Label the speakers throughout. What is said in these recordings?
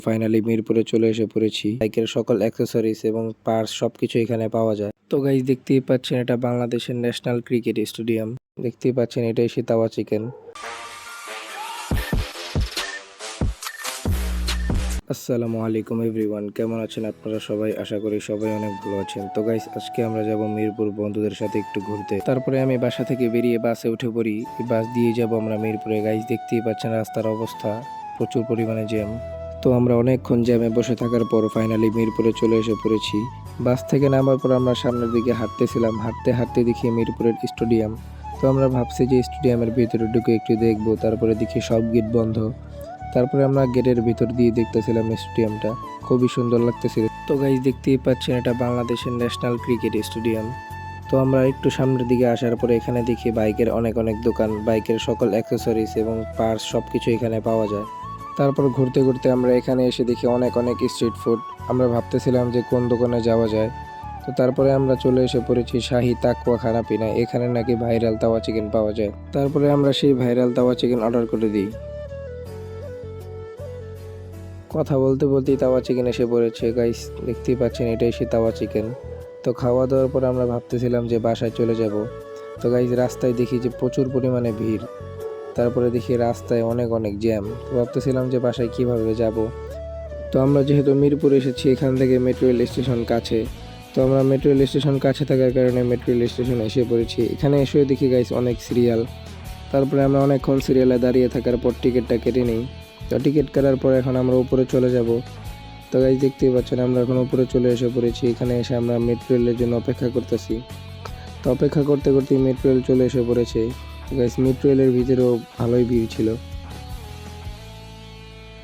Speaker 1: Finally মিরপুরে চলে এসে পড়েছি। বাইকের সকল অ্যাক্সেসরিজ এবং পার্টস সবকিছু এখানে পাওয়া যায়। তো গাইস দেখতেই পাচ্ছেন এটা বাংলাদেশের ন্যাশনাল ক্রিকেট স্টেডিয়াম। দেখতেই পাচ্ছেন এটাই সীতাওয়া চিকেন। আসসালামু আলাইকুম এভরিওয়ান, কেমন আছেন আপনারা সবাই? আশা করি সবাই অনেক ভালো আছেন। তো গাইস আজকে আমরা যাব মিরপুর বন্ধুদের সাথে একটু ঘুরতে। তারপরে আমি বাসা থেকে বেরিয়ে বাসে উঠে পড়ি। এই বাস দিয়ে যাব আমরা মিরপুরে। গাইস দেখতেই পাচ্ছেন রাস্তার অবস্থা, প্রচুর পরিমাণে জ্যাম। তো আমরা অনেকক্ষণ জ্যামে বসে থাকার পর ফাইনালি মিরপুরে চলে এসে পড়েছি। বাস থেকে নামার পর আমরা সামনের দিকে হাঁটতেছিলাম, হাঁটতে হাঁটতে দেখি মিরপুরের স্টেডিয়াম। তো আমরা ভাবছি যে স্টেডিয়ামের ভিতরে ঢুকে একটু দেখবো, তারপরে দেখি সব গেট বন্ধ। তারপরে আমরা গেটের ভিতর দিয়ে দেখতেছিলাম স্টেডিয়ামটা, খুবই সুন্দর লাগতেছিল। তো গাইস দেখতেই পাচ্ছেন এটা বাংলাদেশের ন্যাশনাল ক্রিকেট স্টেডিয়াম। তো আমরা একটু সামনের দিকে আসার পরে এখানে দেখি বাইকের অনেক দোকান, বাইকের সকল অ্যাক্সেসরিজ এবং পার্টস সবকিছু এখানে পাওয়া যায়। তারপর ঘুরতে ঘুরতে আমরা এখানে এসে দেখি অনেক স্ট্রিট ফুড। আমরা ভাবতেছিলাম যে কোন দোকানে যাওয়া যায়। তো তারপরে আমরা চলে এসে পড়েছি শাহি তাকওয়া খানাপিনা। এখানে নাকি ভাইরাল তাওয়া চিকেন পাওয়া যায়। তারপরে আমরা সেই ভাইরাল তাওয়া চিকেন অর্ডার করে দিই। কথা বলতে বলতেই তাওয়া চিকেন এসে পড়েছে। গাইস দেখতেই পাচ্ছেন এটাই সে তাওয়া চিকেন। তো খাওয়া দাওয়ার পর আমরা ভাবতেছিলাম যে বাসায় চলে যাব। তো গাইস রাস্তায় দেখি যে প্রচুর পরিমাণে ভিড়। তারপরে দেখি রাস্তায় অনেক জ্যাম। তো ভাবতেছিলাম যে বাসায় কিভাবে যাব। তো আমরা যেহেতু মিরপুর এসেছি, এখান থেকে মেট্রো রেল স্টেশন কাছে। তো আমরা মেট্রো রেল স্টেশন কাছে থাকার কারণে মেট্রো রেল স্টেশনে এসে পড়েছি। এখানে এসেও দেখি গাইস অনেক সিরিয়াল। তারপরে আমরা অনেকক্ষণ সিরিয়ালে দাঁড়িয়ে থাকার পর টিকিটটা কেটে নিই। তো টিকিট কাটার পর এখন আমরা উপরে চলে যাব। তো গাইস দেখতেই পাচ্ছেন আমরা এখন উপরে চলে এসে পড়েছি। এখানে এসে আমরা মেট্রো রেলের জন্য অপেক্ষা করতেছি। তো অপেক্ষা করতে করতে মেট্রো রেল চলে এসে পড়েছে। তো গাইস মেট্রো রেলের ভিতরেও ভালোই ভিড় ছিল।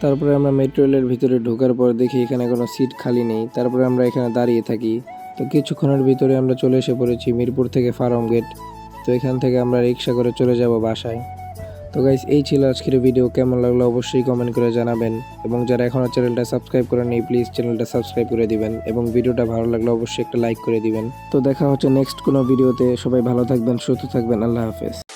Speaker 1: তারপরে আমরা মেট্রো রেলের ভিতরে ঢোকার পর দেখি এখানে কোনো সিট খালি নেই। তারপরে আমরা এখানে দাঁড়িয়ে থাকি। তো কিছুক্ষণের ভিতরে আমরা চলে এসে পড়েছি মিরপুর থেকে ফার্ম গেট। তো এখান থেকে আমরা রিক্সা করে চলে যাব বাসায়। তো গাইস এই ছিল আজকের ভিডিও। কেমন লাগলো অবশ্যই কমেন্ট করে জানাবেন, এবং যারা এখনও চ্যানেলটা সাবস্ক্রাইব করেননি প্লিজ চ্যানেলটা সাবস্ক্রাইব করে দিবেন, এবং ভিডিওটা ভালো লাগলে অবশ্যই একটা লাইক করে দিবেন। তো দেখা হচ্ছে নেক্সট কোনো ভিডিওতে। সবাই ভালো থাকবেন, সুস্থ থাকবেন। আল্লাহ হাফেজ।